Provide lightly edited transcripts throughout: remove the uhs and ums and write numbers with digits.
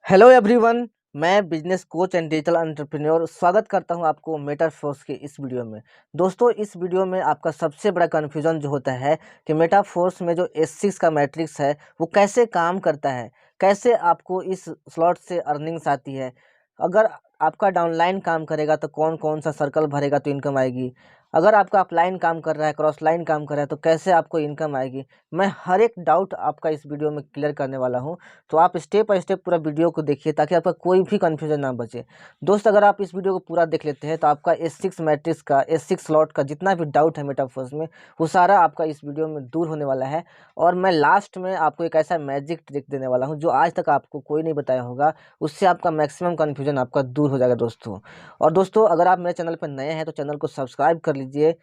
Hello everyone. मैं business coach and digital entrepreneur स्वागत करता हूं आपको मेटाफोर्स के इस वीडियो में। दोस्तों, इस वीडियो में आपका सबसे बड़ा कन्फ्यूजन जो होता है कि मेटाफोर्स में जो S6 का मैट्रिक्स है वो कैसे काम करता है, कैसे आपको इस स्लॉट से अर्निंग्स आती है, अगर आपका डाउनलाइन काम करेगा तो कौन कौन सा सर्कल भरेगा तो इनकम आएगी, अगर आपका अपलाइन काम कर रहा है, क्रॉस लाइन काम कर रहा है तो कैसे आपको इनकम आएगी। मैं हर एक डाउट आपका इस वीडियो में क्लियर करने वाला हूँ। तो आप स्टेप बाय स्टेप पूरा वीडियो को देखिए ताकि आपका कोई भी कन्फ्यूजन ना बचे। दोस्त, अगर आप इस वीडियो को पूरा देख लेते हैं तो आपका S6 मैट्रिक्स का, S6 स्लॉट का जितना भी डाउट है मेटाफोर्स में, वो सारा आपका इस वीडियो में दूर होने वाला है। और मैं लास्ट में आपको एक ऐसा मैजिक ट्रिक देने वाला हूँ जो आज तक आपको कोई नहीं बताया होगा। उससे आपका मैक्सिमम कन्फ्यूजन आपका दूर हो जाएगा दोस्तों। और दोस्तों, अगर आप मेरे चैनल पर नए हैं तो चैनल को सब्सक्राइब कर लीजिए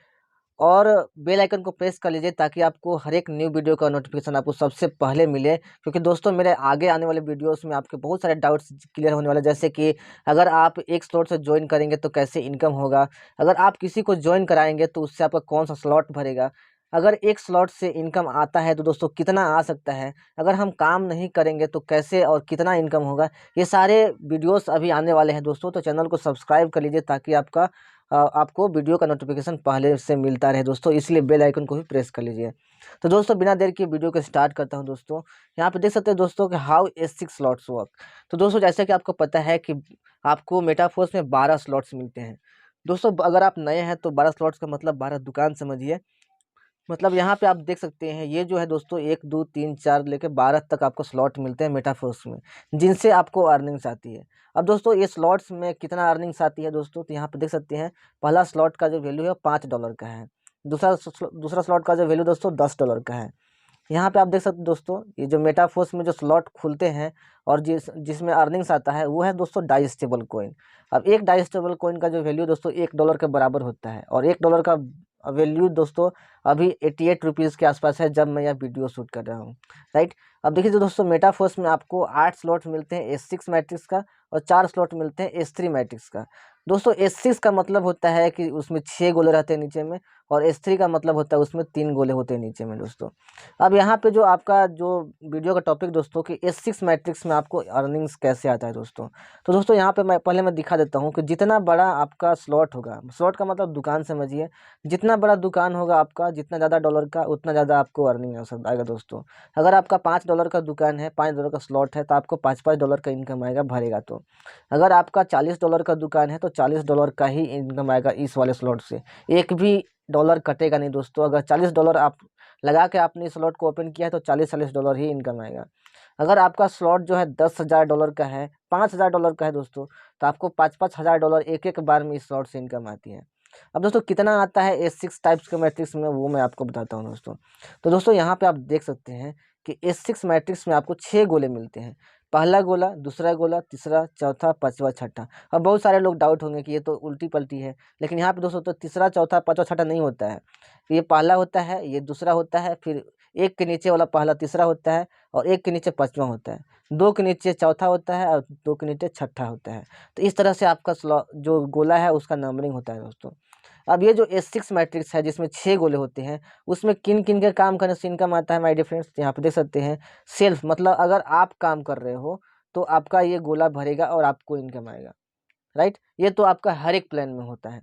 और बेल आइकन को प्रेस कर लीजिए ताकि आपको हर एक न्यू वीडियो का नोटिफिकेशन आपको सबसे पहले मिले। क्योंकि दोस्तों, मेरे आगे आने वाले वीडियोस में आपके बहुत सारे डाउट्स क्लियर होने वाले, जैसे कि अगर आप एक स्लॉट से ज्वाइन करेंगे तो कैसे इनकम होगा, अगर आप किसी को ज्वाइन कराएंगे तो उससे आपका कौन सा स्लॉट भरेगा, अगर एक स्लॉट से इनकम आता है तो दोस्तों कितना आ सकता है, अगर हम काम नहीं करेंगे तो कैसे और कितना इनकम होगा। ये सारे वीडियोस अभी आने वाले हैं दोस्तों, तो चैनल को सब्सक्राइब कर लीजिए ताकि आपको वीडियो का नोटिफिकेशन पहले से मिलता रहे दोस्तों, इसलिए बेल आइकन को भी प्रेस कर लीजिए। तो दोस्तों, बिना देर के वीडियो को स्टार्ट करता हूं दोस्तों। यहाँ पे देख सकते हैं दोस्तों कि हाउ S6 स्लॉट्स वर्क। तो दोस्तों, जैसे कि आपको पता है कि आपको मेटाफोर्स में 12 स्लॉट्स मिलते हैं। दोस्तों, अगर आप नए हैं तो 12 स्लॉट्स का मतलब 12 दुकान समझिए। मतलब यहाँ पे आप देख सकते हैं, ये जो है दोस्तों 1 2 3 4 लेके 12 तक आपको स्लॉट मिलते हैं मेटाफोर्स में, जिनसे आपको अर्निंग्स आती है। अब दोस्तों, ये स्लॉट्स में कितना अर्निंग्स आती है दोस्तों, तो यहाँ पे देख सकते हैं पहला स्लॉट का जो वैल्यू है $5 का है। दूसरा स्लॉट का जो वैल्यू दोस्तों $10 का है। यहाँ पे आप देख सकते हैं दोस्तों, ये जो मेटाफोर्स में जो स्लॉट खुलते हैं और जिसमें अर्निंग्स आता है वो है दोस्तों डाइस्टेबल कॉइन। अब एक डाइस्टेबल कॉइन का जो वैल्यू दोस्तों $1 के बराबर होता है, और $1 का वैल्यू दोस्तों अभी 88 रुपीज़ के आसपास है जब मैं यह वीडियो शूट कर रहा हूँ। राइट। अब देखिए दोस्तों, मेटाफोर्स में आपको 8 स्लॉट मिलते हैं S6 मैट्रिक्स का, और 4 स्लॉट मिलते हैं S3 मैट्रिक्स का। दोस्तों, S6 का मतलब होता है कि उसमें 6 गोले रहते हैं नीचे में, और S3 का मतलब होता है उसमें 3 गोले होते हैं नीचे में दोस्तों। अब यहाँ पे जो आपका जो वीडियो का टॉपिक दोस्तों कि S6 मैट्रिक्स में आपको अर्निंग्स कैसे आता है दोस्तों। तो दोस्तों, यहाँ पे मैं दिखा देता हूँ कि जितना बड़ा आपका स्लॉट होगा, स्लॉट का मतलब दुकान समझिए, जितना बड़ा दुकान होगा आपका, जितना ज़्यादा डॉलर का उतना ज़्यादा आपको अर्निंग आएगा दोस्तों। अगर आपका $5 का दुकान है, $5 का स्लॉट है, तो आपको $5 का इनकम आएगा भरेगा तो। अगर आपका $40 का दुकान है तो $40 का ही इनकम आएगा इस वाले स्लॉट से। एक भी डॉलर कटेगा नहीं दोस्तों। अगर $40 आप लगा के आपने स्लॉट को ओपन किया है तो $40 ही इनकम आएगा। अगर आपका स्लॉट जो है $10,000 का है, $5,000 का है दोस्तों, तो आपको $5,000 एक एक बार में इस स्लॉट से इनकम आती है। अब दोस्तों, कितना आता है S6 टाइप्स के मैट्रिक्स में, वो मैं आपको बताता हूँ दोस्तों। तो दोस्तों, यहाँ पे आप देख सकते हैं कि S6 मैट्रिक्स में आपको 6 गोले मिलते हैं। पहला गोला, दूसरा गोला, तीसरा, चौथा, पांचवा, छठा। अब बहुत सारे लोग डाउट होंगे कि ये तो उल्टी पलटी है, लेकिन यहाँ पे दोस्तों तो तीसरा, चौथा, पांचवा, छठा नहीं होता है। ये पहला होता है, ये दूसरा होता है, फिर एक के नीचे वाला पहला तीसरा होता है, और एक के नीचे पांचवा होता है, दो के नीचे चौथा होता है, और दो के नीचे छठा होता है। तो इस तरह से आपका जो गोला है उसका नंबरिंग होता है दोस्तों। अब ये जो S6 मैट्रिक्स है जिसमें 6 गोले होते हैं, उसमें किन किन के काम करने से इनकम आता है माय डियर फ्रेंड्स, यहाँ पे देख सकते हैं। सेल्फ मतलब अगर आप काम कर रहे हो तो आपका ये गोला भरेगा और आपको इनकम आएगा। राइट। ये तो आपका हर एक प्लान में होता है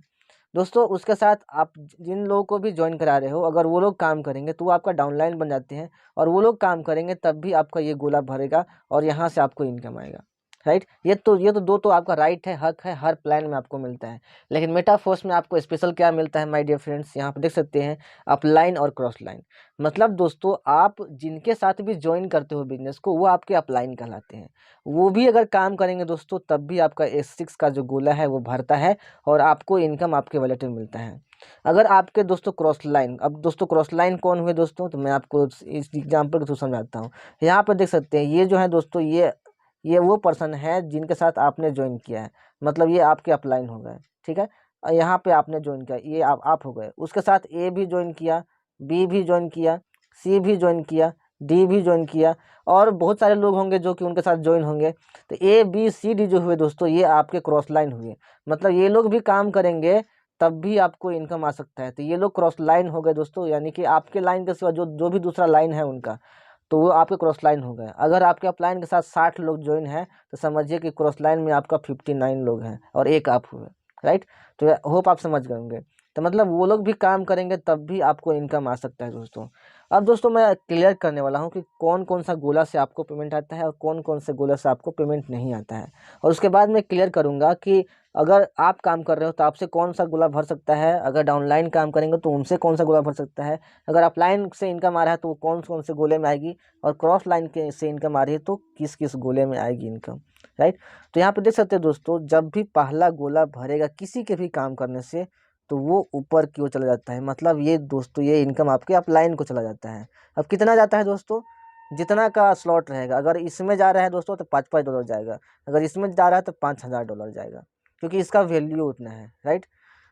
दोस्तों। उसके साथ आप जिन लोगों को भी ज्वाइन करा रहे हो, अगर वो लोग काम करेंगे तो वो आपका डाउनलाइन बन जाते हैं, और वो लोग काम करेंगे तब भी आपका ये गोला भरेगा और यहाँ से आपको इनकम आएगा। राइट। ये तो दो तो आपका राइट है, हक है, हर प्लान में आपको मिलता है। लेकिन मेटाफोर्स में आपको स्पेशल क्या मिलता है माय डियर फ्रेंड्स, यहाँ पे देख सकते हैं अपलाइन और क्रॉस लाइन। मतलब दोस्तों, आप जिनके साथ भी ज्वाइन करते हो बिजनेस को, वो आपके अपलाइन कहलाते हैं। वो भी अगर काम करेंगे दोस्तों तब भी आपका S6 का जो गोला है वो भरता है, और आपको इनकम आपके वॉलेट में मिलता है। अगर आपके दोस्तों क्रॉस लाइन, अब दोस्तों क्रॉस लाइन कौन हुए दोस्तों, तो मैं आपको इस एग्जांपल के थ्रू समझाता हूँ। यहाँ पर देख सकते हैं, ये जो है दोस्तों, ये वो पर्सन है जिनके साथ आपने ज्वाइन किया है, मतलब ये आपके अपलाइन हो गए। ठीक है। और यहाँ पे आपने ज्वाइन किया, ये आप हो गए। उसके साथ ए भी ज्वाइन किया, बी भी ज्वाइन किया, सी भी ज्वाइन किया, डी भी ज्वाइन किया, और बहुत सारे लोग होंगे जो कि उनके साथ ज्वाइन होंगे। तो A B C D जो हुए दोस्तों, ये आपके क्रॉस लाइन हुए। मतलब ये लोग भी काम करेंगे तब भी आपको इनकम आ सकता है। तो ये लोग क्रॉस लाइन हो गए दोस्तों, यानी कि आपके लाइन के सिवा जो जो भी दूसरा लाइन है उनका। तो वो आपके क्रॉस लाइन हो गए। अगर आपके अपलाइन के साथ 60 लोग ज्वाइन हैं तो समझिए कि क्रॉस लाइन में आपका 59 लोग हैं और एक आप हुए, राइट। तो होप आप समझ गए होंगे। तो मतलब वो लोग भी काम करेंगे तब भी आपको इनकम आ सकता है दोस्तों। अब दोस्तों मैं क्लियर करने वाला हूँ कि कौन कौन सा गोला से आपको पेमेंट आता है और कौन कौन से गोला से आपको पेमेंट नहीं आता है। और उसके बाद मैं क्लियर करूँगा कि अगर आप काम कर रहे हो तो आपसे कौन सा गोला भर सकता है, अगर डाउनलाइन काम करेंगे तो उनसे कौन सा गोला भर सकता है, अगर अपलाइन से इनकम आ रहा है तो कौन कौन से गोले में आएगी, और क्रॉस लाइन के से इनकम आ रही है तो किस किस गोले में आएगी इनकम, राइट। तो यहाँ पे देख सकते हैं दोस्तों, जब भी पहला गोला भरेगा किसी के भी काम करने से तो वो ऊपर की ओर चला जाता है। मतलब ये दोस्तों ये इनकम आपके अपलाइन को चला जाता है। अब कितना जाता है दोस्तों, जितना का स्लॉट रहेगा। अगर इसमें जा रहा है दोस्तों तो $5 जाएगा, अगर इसमें जा रहा है तो $5000 जाएगा, क्योंकि इसका वैल्यू उतना है, राइट।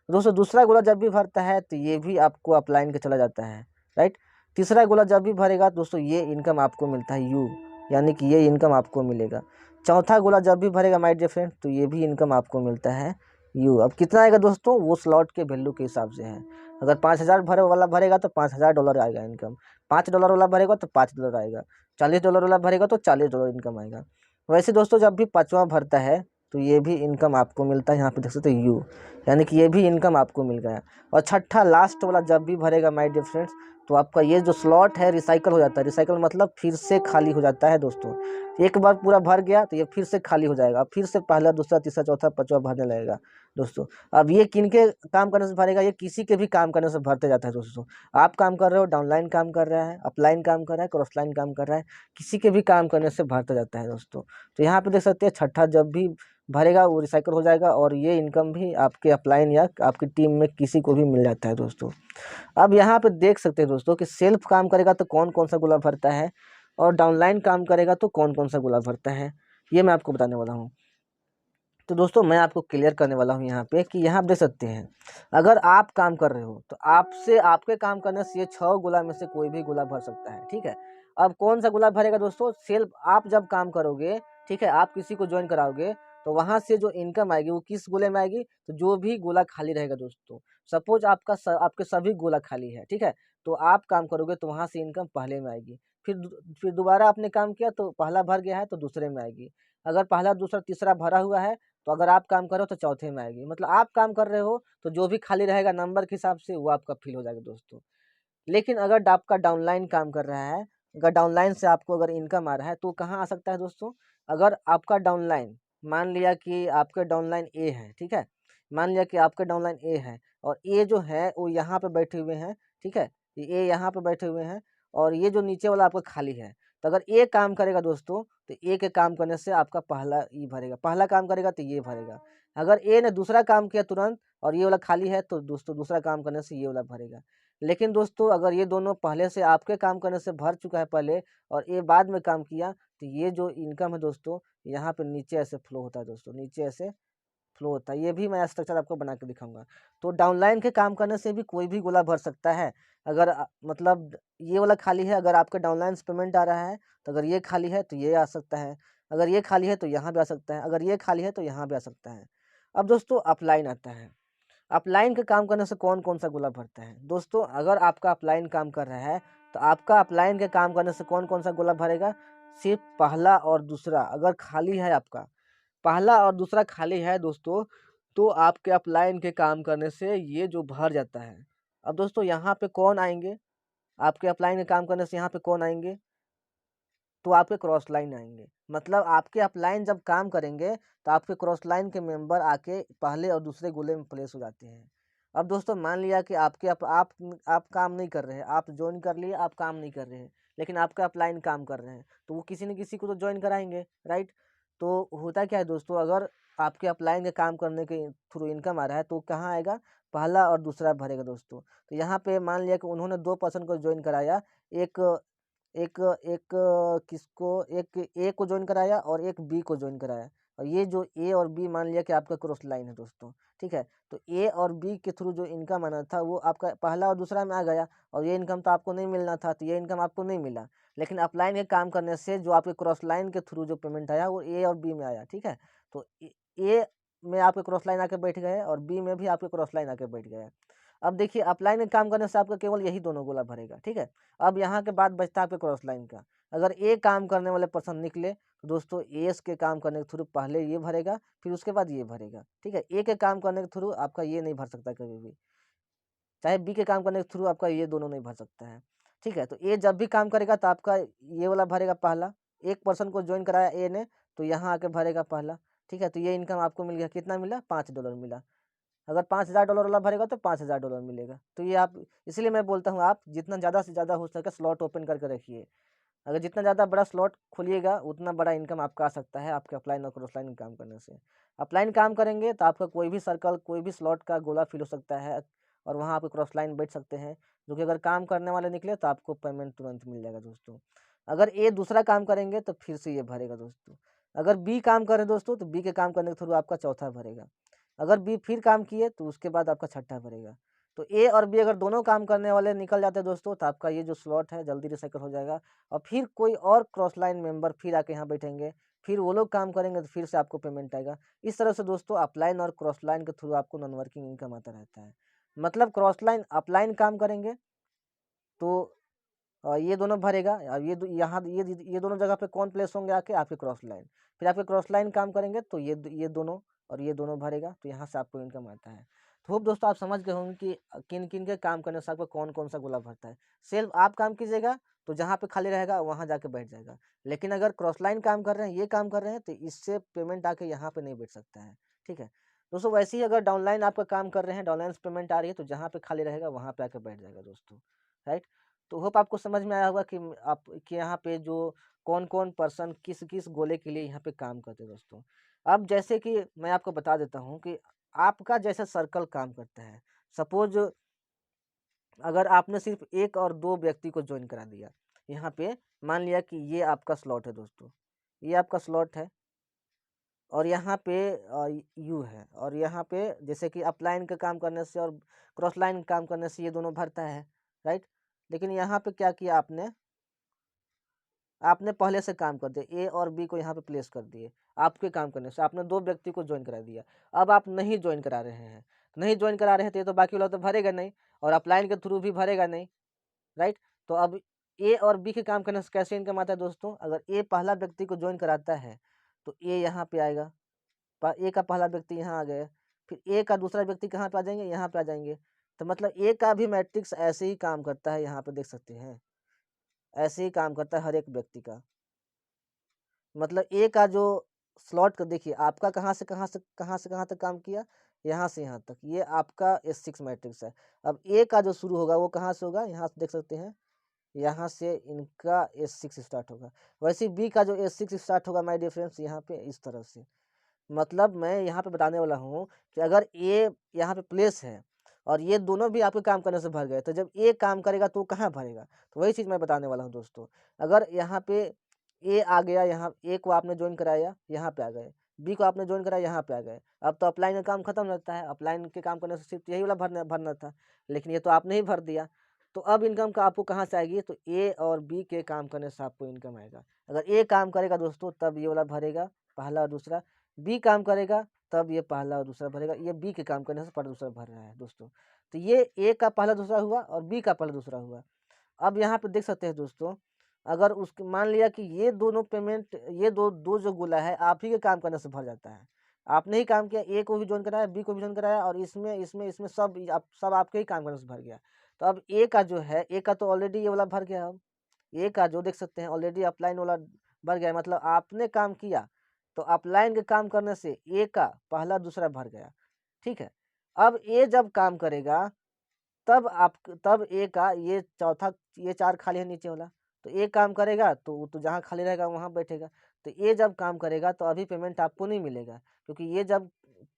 दोस्तों दूसरा गोला जब भी भरता है तो ये भी आपको अपलाइन के चला जाता है, राइट। तीसरा गोला जब भी भरेगा दोस्तों ये इनकम आपको मिलता है यू, यानी कि ये इनकम आपको मिलेगा। चौथा गोला जब भी भरेगा माय डियर फ्रेंड तो ये भी इनकम आपको मिलता है यू। अब कितना आएगा दोस्तों, वो स्लॉट के वैल्यू के हिसाब से है। अगर 5000 भरे वाला भरेगा तो $5000 आएगा इनकम, $5 वाला भरेगा तो $5 आएगा, $40 वाला भरेगा तो $40 इनकम आएगा। वैसे दोस्तों जब भी पाँचवा भरता है तो ये भी इनकम आपको मिलता है, यहाँ पे देख सकते हो यू, यानी कि ये भी इनकम आपको मिल गया। और छठा लास्ट वाला जब भी भरेगा माय डियर फ्रेंड्स तो आपका ये जो स्लॉट है रिसाइकल हो जाता है। रिसाइकल मतलब फिर से खाली हो जाता है दोस्तों। एक बार पूरा भर गया तो ये फिर से खाली हो जाएगा, फिर से पहला दूसरा तीसरा चौथा पांचवा भरने लगेगा दोस्तों। अब ये किन के काम करने से भरेगा, ये किसी के भी काम करने से भरते जाता है दोस्तों। आप काम कर रहे हो, डाउनलाइन काम कर रहा है, अपलाइन काम कर रहा है, क्रॉस लाइन काम कर रहा है, किसी के भी काम करने से भरता जाता है दोस्तों। तो यहाँ पे देख सकते हैं छठा जब भी भरेगा वो रिसाइकल हो जाएगा और ये इनकम भी आपके अपलाइन या आपकी टीम में किसी को भी मिल जाता है दोस्तों। अब यहाँ पे देख सकते हैं दोस्तों कि सेल्फ काम करेगा तो कौन कौन सा गोला भरता है और डाउनलाइन काम करेगा तो कौन कौन सा गोला भरता है, ये मैं आपको बताने वाला हूँ। तो दोस्तों मैं आपको क्लियर करने वाला हूँ यहाँ पे कि यहाँ आप देख सकते हैं, अगर आप काम कर रहे हो तो आपसे आपके काम करने से ये 6 गोला में से कोई भी गोला भर सकता है, ठीक है। अब कौन सा गोला भरेगा दोस्तों, सेल्फ आप जब काम करोगे, ठीक है, आप किसी को ज्वाइन कराओगे तो वहां से जो इनकम आएगी वो किस गोले में आएगी, तो जो भी गोला खाली रहेगा दोस्तों, सपोज आपके सभी गोला खाली है, ठीक है, तो आप काम करोगे तो वहां से इनकम पहले में आएगी। फिर दोबारा आपने काम किया तो पहला भर गया है तो दूसरे में आएगी, अगर पहला दूसरा तीसरा भरा हुआ है तो अगर आप काम कर रहे हो तो चौथे में आएगी। मतलब आप काम कर रहे हो तो जो भी खाली रहेगा नंबर के हिसाब से वो आपका फिल हो जाएगा दोस्तों। लेकिन अगर आपका डाउनलाइन काम कर रहा है, अगर डाउनलाइन से आपको अगर इनकम आ रहा है तो कहाँ आ सकता है दोस्तों, अगर आपका डाउनलाइन, मान लिया कि आपके डाउनलाइन ए है, ठीक है, मान लिया कि आपके डाउनलाइन ए है और ए जो है वो यहाँ पे बैठे हुए हैं, ठीक है, ए यहाँ पे बैठे हुए हैं और ये जो नीचे वाला आपका खाली है। तो अगर ए काम करेगा दोस्तों तो ए के काम करने से आपका पहला ई भरेगा, पहला काम करेगा तो ये भरेगा। अगर ए ने दूसरा काम किया तुरंत और ये वाला खाली है तो दोस्तों दूसरा काम करने से ये वाला भरेगा। लेकिन दोस्तों अगर ये दोनों पहले से आपके काम करने से भर चुका है पहले और ये बाद में काम किया तो ये जो इनकम है दोस्तों यहाँ पे नीचे ऐसे फ्लो होता है दोस्तों, नीचे ऐसे फ्लो होता है। ये भी मैं स्ट्रक्चर आपको बना के दिखाऊंगा। तो डाउनलाइन के काम करने से भी कोई भी गोला भर सकता है। अगर मतलब ये वाला खाली है, अगर आपके डाउनलाइन से पेमेंट आ रहा है तो अगर ये खाली है तो ये आ सकता है, अगर ये खाली है तो यहाँ भी आ सकता है, अगर ये खाली है तो यहाँ भी आ सकता है। अब दोस्तों अपलाइन आता है। अपलाइन के काम करने से कौन कौन सा गोला भरता है दोस्तों, अगर आपका अपलाइन काम कर रहा है तो आपका अपलाइन के काम करने से कौन कौन सा गोला भरेगा, सिर्फ पहला और दूसरा अगर खाली है, आपका पहला और दूसरा खाली है दोस्तों, तो आपके अपलाइन के काम करने से ये जो भर जाता है। अब दोस्तों यहाँ पे कौन आएंगे, आपके अपलाइन के काम करने से यहाँ पे कौन आएंगे, तो आपके क्रॉस लाइन आएंगे। मतलब आपके अपलाइन जब काम करेंगे तो आपके क्रॉस लाइन के मेंबर आके पहले और दूसरे गोले में प्लेस हो जाते हैं। अब दोस्तों मान लिया कि आप काम नहीं कर रहे हैं, आप ज्वाइन कर लिए, आप काम नहीं कर रहे हैं, लेकिन आपका अपलाइन काम कर रहे हैं तो वो किसी न किसी को तो ज्वाइन कराएंगे, राइट। तो होता क्या है दोस्तों, अगर आपके अपलाइन के काम करने के थ्रू इनकम आ रहा है तो कहाँ आएगा, पहला और दूसरा भरेगा दोस्तों। तो यहाँ पे मान लिया कि उन्होंने 2 पर्सन को ज्वाइन कराया, एक एक एक किसको, एक ए को ज्वाइन कराया और एक बी को ज्वाइन कराया, और ये जो ए और बी मान लिया कि आपका क्रॉस लाइन है दोस्तों, ठीक है। तो ए और बी के थ्रू जो इनकम आना था वो आपका पहला और दूसरा में आ गया और ये इनकम तो आपको नहीं मिलना था, तो ये इनकम आपको नहीं मिला। लेकिन अपलाइन के काम करने से जो आपके क्रॉस लाइन के थ्रू जो पेमेंट आया वो ए और बी में आया, ठीक है। तो ए में आपके क्रॉस लाइन आके बैठ गए और बी में भी आपके क्रॉस लाइन आके बैठ गए। अब देखिए अपलाइन में काम करने से आपका केवल यही दोनों गोला भरेगा, ठीक है। अब यहाँ के बाद बचता है आपके क्रॉस लाइन का। अगर ए काम करने वाले पर्सन निकले तो दोस्तों ए के काम करने के थ्रू पहले ये भरेगा, फिर उसके बाद ये भरेगा, ठीक है। ए के काम करने के थ्रू आपका ये नहीं भर सकता कभी भी, चाहे बी के काम करने के थ्रू आपका ये दोनों नहीं भर सकता है, ठीक है। तो ए जब भी काम करेगा तो आपका ये वाला भरेगा पहला, एक पर्सन को ज्वाइन कराया ए ने तो यहाँ आके भरेगा पहला, ठीक है। तो ये इनकम आपको मिल गया, कितना मिला, $5 मिला। अगर $5000 वाला भरेगा तो $5000 मिलेगा। तो ये आप, इसलिए मैं बोलता हूँ आप जितना ज़्यादा से ज़्यादा हो सके स्लॉट ओपन करके रखिए। अगर जितना ज़्यादा बड़ा स्लॉट खोलिएगा उतना बड़ा इनकम आपका आ सकता है आपके अपलाइन और क्रॉस लाइन काम करने से। अपलाइन काम करेंगे तो आपका कोई भी सर्कल, कोई भी स्लॉट का गोला फिल हो सकता है और वहाँ आप क्रॉस लाइन बैठ सकते हैं, जो कि अगर काम करने वाले निकले तो आपको पेमेंट तुरंत मिल जाएगा दोस्तों। अगर ए दूसरा काम करेंगे तो फिर से ये भरेगा दोस्तों। अगर बी काम करे दोस्तों तो बी के काम करने के थ्रू आपका चौथा भरेगा। अगर बी फिर काम किए तो उसके बाद आपका छठा भरेगा। तो ए और बी अगर दोनों काम करने वाले निकल जाते हैं दोस्तों तो आपका ये जो स्लॉट है जल्दी रिसाइकल हो जाएगा और फिर कोई और क्रॉस लाइन मेंबर फिर आके यहाँ बैठेंगे, फिर वो लोग काम करेंगे तो फिर से आपको पेमेंट आएगा। इस तरह से दोस्तों अपलाइन और क्रॉस लाइन के थ्रू आपको नॉन वर्किंग इनकम आता रहता है। मतलब क्रॉस लाइन अपलाइन काम करेंगे तो ये दोनों भरेगा और यहाँ ये दोनों जगह पे कौन प्लेस होंगे आके, आपके क्रॉस लाइन। फिर आपके क्रॉस लाइन काम करेंगे तो ये दोनों और ये दोनों भरेगा, तो यहाँ से आपको इनकम आता है। तो होप दोस्तों आप समझ गए होंगे कि किन किन के काम करने से आपको कौन कौन सा गोला भरता है। सिर्फ आप काम कीजिएगा तो जहाँ पे खाली रहेगा वहाँ जाके बैठ जाएगा, लेकिन अगर क्रॉस लाइन काम कर रहे हैं, ये काम कर रहे हैं तो इससे पेमेंट आके यहाँ पे नहीं बैठ सकता है, ठीक है दोस्तों। वैसे ही अगर डाउनलाइन आपका काम कर रहे हैं, डाउनलाइन से पेमेंट आ रही है तो जहाँ पे खाली रहेगा वहाँ पे आके बैठ जाएगा दोस्तों, राइट। तो होप आपको समझ में आया होगा कि आप कि यहाँ पे जो कौन कौन पर्सन किस किस गोले के लिए यहाँ पे काम करते हैं दोस्तों। अब जैसे कि मैं आपको बता देता हूँ कि आपका जैसा सर्कल काम करता है। सपोज अगर आपने सिर्फ एक और दो व्यक्ति को ज्वाइन करा दिया यहाँ पे, मान लिया कि ये आपका स्लॉट है दोस्तों, ये आपका स्लॉट है और यहाँ पे यू है और यहाँ पे जैसे कि अपलाइन का काम करने से और क्रॉस लाइन काम करने से ये दोनों भरता है, राइट। लेकिन यहाँ पे क्या किया आपने, आपने पहले से काम कर दिया, ए और बी को यहाँ पे प्लेस कर दिए। आपके काम करने से आपने दो व्यक्ति को ज्वाइन करा दिया। अब आप नहीं ज्वाइन करा रहे हैं, नहीं ज्वाइन करा रहे हैं तो ये तो बाकी वाला तो भरेगा नहीं और अपलाइन के थ्रू भी भरेगा नहीं, राइट। तो अब ए और बी के काम करने से कैसे इनकम आता है दोस्तों, अगर ए पहला व्यक्ति को ज्वाइन कराता है तो ए यहाँ पे आएगा, ए का पहला व्यक्ति यहाँ आ गया, फिर ए का दूसरा व्यक्ति कहाँ पे आ जाएंगे, यहाँ पे आ जाएंगे। तो मतलब ए का भी मैट्रिक्स ऐसे ही काम करता है, यहाँ पे देख सकते हैं ऐसे ही काम करता है हर एक व्यक्ति का। मतलब ए का जो स्लॉट का देखिए आपका कहाँ से कहाँ तक काम किया, यहाँ से यहाँ तक, ये आपका S6 मैट्रिक्स है। अब ए का जो शुरू होगा वो कहाँ से होगा, यहाँ से देख सकते हैं, यहाँ से इनका S6 स्टार्ट होगा। वैसे बी का जो S6 स्टार्ट होगा माय डियर फ्रेंड्स यहाँ पे इस तरह से। मतलब मैं यहाँ पे बताने वाला हूँ कि अगर ए यहाँ पे प्लेस है और ये दोनों भी आपके काम करने से भर गए तो जब ए काम करेगा तो कहाँ भरेगा, तो वही चीज़ मैं बताने वाला हूँ दोस्तों। अगर यहाँ पे ए आ गया, यहाँ ए को आपने ज्वाइन कराया यहाँ पे आ गए, बी को आपने ज्वाइन कराया यहाँ पे आ गए, अब तो अपलाइन का काम खत्म रहता है। अपलाइन के काम करने से सिर्फ यही वाला भरना था, लेकिन ये तो आपने ही भर दिया। तो अब इनकम का आपको कहाँ से आएगी, तो ए और बी के काम करने से आपको इनकम आएगा। अगर ए काम करेगा दोस्तों तब ये वाला भरेगा पहला और दूसरा, बी काम करेगा तब ये पहला और दूसरा भरेगा। ये बी के काम करने से पहला दूसरा भर रहा है दोस्तों। तो ये ए का पहला दूसरा हुआ और बी का पहला दूसरा हुआ। अब यहाँ पे देख सकते हैं दोस्तों, अगर उसके मान लिया कि ये दोनों पेमेंट, ये दो दो जो गोला है आप ही के काम करने से भर जाता है। आपने ही काम किया, ए को भी ज्वाइन कराया, बी को भी ज्वाइन कराया और इसमें सब आपके ही काम करने से भर गया। तो अब ए का जो है, ए का तो ऑलरेडी ये वाला भर गया। अब ए का जो देख सकते हैं ऑलरेडी अपलाइन वाला भर गया, मतलब आपने काम किया तो अपलाइन के काम करने से ए का पहला दूसरा भर गया, ठीक है। अब ए जब काम करेगा तब ए का ये चौथा, ये चार खाली है नीचे वाला, तो ए काम करेगा तो जहाँ खाली रहेगा वहाँ बैठेगा। तो ए जब काम करेगा तो अभी पेमेंट आपको नहीं मिलेगा, क्योंकि ये जब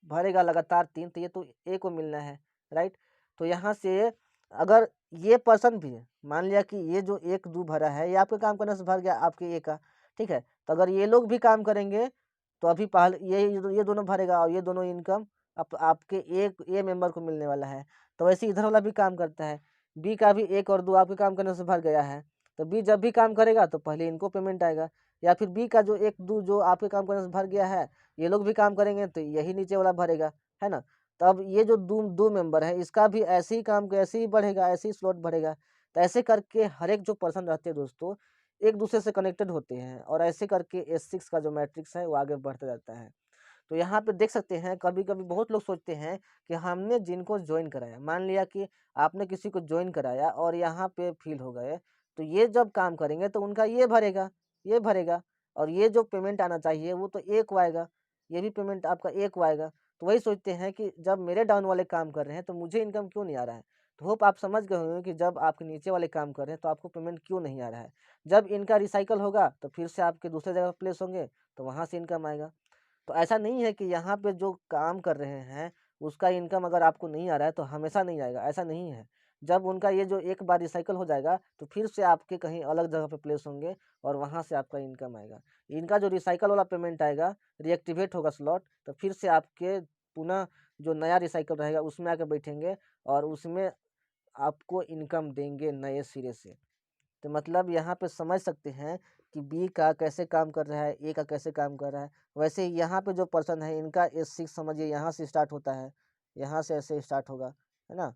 भरेगा लगातार 3 तो ये तो ए को मिलना है, राइट। तो यहाँ से अगर ये पर्सन भी है, मान लिया कि ये जो 1 2 भरा है ये आपके काम करने से भर गया आपके ए का, ठीक है। तो अगर ये लोग भी काम करेंगे तो अभी पहले ये दोनों भरेगा और ये दोनों इनकम आपके ए मेंबर को मिलने वाला है। तो वैसे इधर वाला भी काम करता है, बी का भी 1 और 2 आपके काम करने से भर गया है, तो बी जब भी काम करेगा तो पहले इनको पेमेंट आएगा। या फिर बी का जो 1 2 जो आपके काम करने से भर गया है, ये लोग भी काम करेंगे तो यही नीचे वाला भरेगा, है ना। तो अब ये जो दो मेंबर है इसका भी ऐसे ही काम, ऐसे ही बढ़ेगा, ऐसे ही स्लॉट बढ़ेगा। तो ऐसे करके हर एक जो पर्सन रहते हैं दोस्तों, एक दूसरे से कनेक्टेड होते हैं और ऐसे करके S6 का जो मैट्रिक्स है वो आगे बढ़ता जाता है। तो यहाँ पे देख सकते हैं कभी-कभी बहुत लोग सोचते हैं कि हमने जिनको जॉइन कराया, मान लिया कि आपने किसी को जॉइन कराया और यहाँ पे फ़ेल हो गए, तो ये जब काम करेंगे तो उनका ये भरेगा और ये जो पेमेंट आना चाहिए वो तो 1 को आएगा, ये भी पेमेंट आपका 1 को आएगा। तो वही सोचते हैं कि जब मेरे डाउन वाले काम कर रहे हैं तो मुझे इनकम क्यों नहीं आ रहा है? तो होप आप समझ गए होंगे कि जब आपके नीचे वाले काम कर रहे हैं तो आपको पेमेंट क्यों नहीं आ रहा है। जब इनका रिसाइकल होगा तो फिर से आपके दूसरे जगह प्लेस होंगे, तो वहाँ से इनकम आएगा। तो ऐसा नहीं है कि यहाँ पे जो काम कर रहे हैं, उसका इनकम अगर आपको नहीं आ रहा है तो हमेशा नहीं आएगा, ऐसा नहीं है। जब उनका ये जो एक बार रिसाइकल हो जाएगा, तो फिर से आपके कहीं अलग जगह पे प्लेस होंगे और वहाँ से आपका इनकम आएगा। इनका जो रिसाइकल वाला पेमेंट आएगा, रीएक्टिवेट होगा स्लॉट, तो फिर से आपके पुनः जो नया रिसाइकल रहेगा उसमें आके बैठेंगे और उसमें आपको इनकम देंगे नए सिरे से। तो मतलब यहाँ पे समझ सकते हैं कि बी का कैसे काम कर रहा है, ए का कैसे काम कर रहा है। वैसे ही यहाँ पे जो पर्सन है इनका S6 समझिए यहाँ से स्टार्ट होता है, यहाँ से ऐसे स्टार्ट होगा, है ना?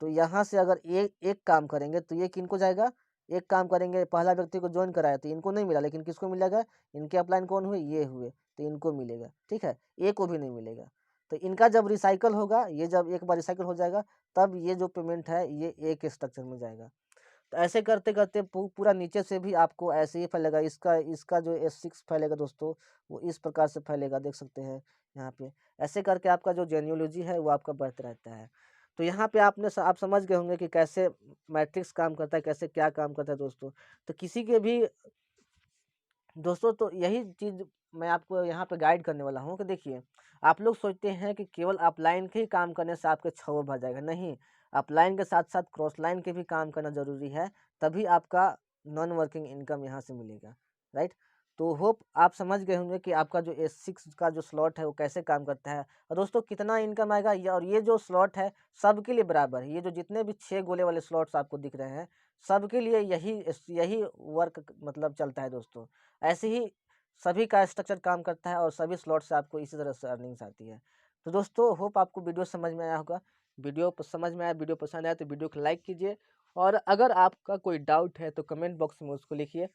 तो यहाँ से अगर एक काम करेंगे तो ये किनको जाएगा? एक काम करेंगे, पहला व्यक्ति को जॉइन कराया तो इनको नहीं मिला, लेकिन किसको मिलेगा? इनके अपलाइन कौन हुए? ये हुए, तो इनको मिलेगा, ठीक है? ए को भी नहीं मिलेगा। तो इनका जब रिसाइकल होगा, ये जब एक बार रिसाइकल हो जाएगा, तब ये जो पेमेंट है ये ए के स्ट्रक्चर में जाएगा। तो ऐसे करते-करते पूरा नीचे से भी आपको ऐसे ही फैलेगा। इसका इसका जो S6 फैलेगा दोस्तों, वो इस प्रकार से फैलेगा, देख सकते हैं यहाँ पे। ऐसे करके आपका जो जेनियोलॉजी है वो आपका बढ़ता रहता है। तो यहाँ पे आप समझ गए होंगे कि कैसे मैट्रिक्स काम करता है, कैसे क्या काम करता है दोस्तों। तो किसी के भी दोस्तों तो यही चीज़ मैं आपको यहाँ पे गाइड करने वाला हूँ कि देखिए, आप लोग सोचते हैं कि केवल अपलाइन के ही काम करने से आपके 6 भर जाएगा, नहीं। अपलाइन के साथ-साथ क्रॉस लाइन के भी काम करना ज़रूरी है, तभी आपका नॉन वर्किंग इनकम यहाँ से मिलेगा, राइट? तो होप आप समझ गए होंगे कि आपका जो S6 का जो स्लॉट है वो कैसे काम करता है और दोस्तों कितना इनकम आएगा और ये जो स्लॉट है सबके लिए बराबर है। ये जो जितने भी 6 गोले वाले स्लॉट्स आपको दिख रहे हैं, सबके लिए यही वर्क मतलब चलता है दोस्तों। ऐसे ही सभी का स्ट्रक्चर काम करता है और सभी स्लॉट से आपको इसी तरह से अर्निंग्स आती है। तो दोस्तों होप आपको वीडियो समझ में आया होगा। समझ में आया, वीडियो पसंद आया तो वीडियो को लाइक कीजिए और अगर आपका कोई डाउट है तो कमेंट बॉक्स में उसको लिखिए।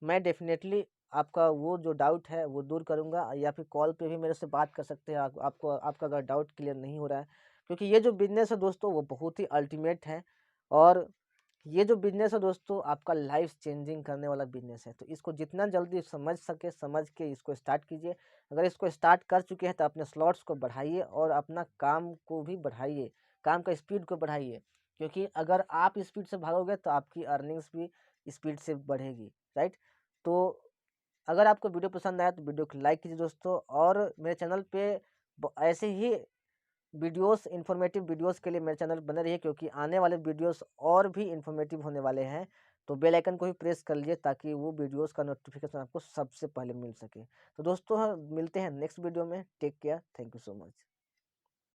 मैं डेफ़िनेटली आपका वो जो डाउट है वो दूर करूँगा या फिर कॉल पे भी मेरे से बात कर सकते हैं आपको आपका अगर डाउट क्लियर नहीं हो रहा है। क्योंकि ये जो बिज़नेस है दोस्तों वो बहुत ही अल्टीमेट है और ये जो बिज़नेस है दोस्तों आपका लाइफ़ चेंजिंग करने वाला बिज़नेस है। तो इसको जितना जल्दी समझ के इसको स्टार्ट कीजिए। अगर इसको स्टार्ट कर चुके हैं तो अपने स्लॉट्स को बढ़ाइए और अपना काम को भी बढ़ाइए, काम का स्पीड को बढ़ाइए। क्योंकि अगर आप स्पीड से भागोगे तो आपकी अर्निंग्स भी स्पीड से बढ़ेगी, राइट? तो अगर आपको वीडियो पसंद आया तो वीडियो को लाइक कीजिए दोस्तों और मेरे चैनल पे ऐसे ही इन्फॉर्मेटिव वीडियोस के लिए मेरे चैनल बने रहिए क्योंकि आने वाले वीडियोस और भी इन्फॉर्मेटिव होने वाले हैं। तो बेल आइकन को भी प्रेस कर लीजिए ताकि वो वीडियोस का नोटिफिकेशन आपको सबसे पहले मिल सके। तो दोस्तों मिलते हैं नेक्स्ट वीडियो में। Take care, thank you so much.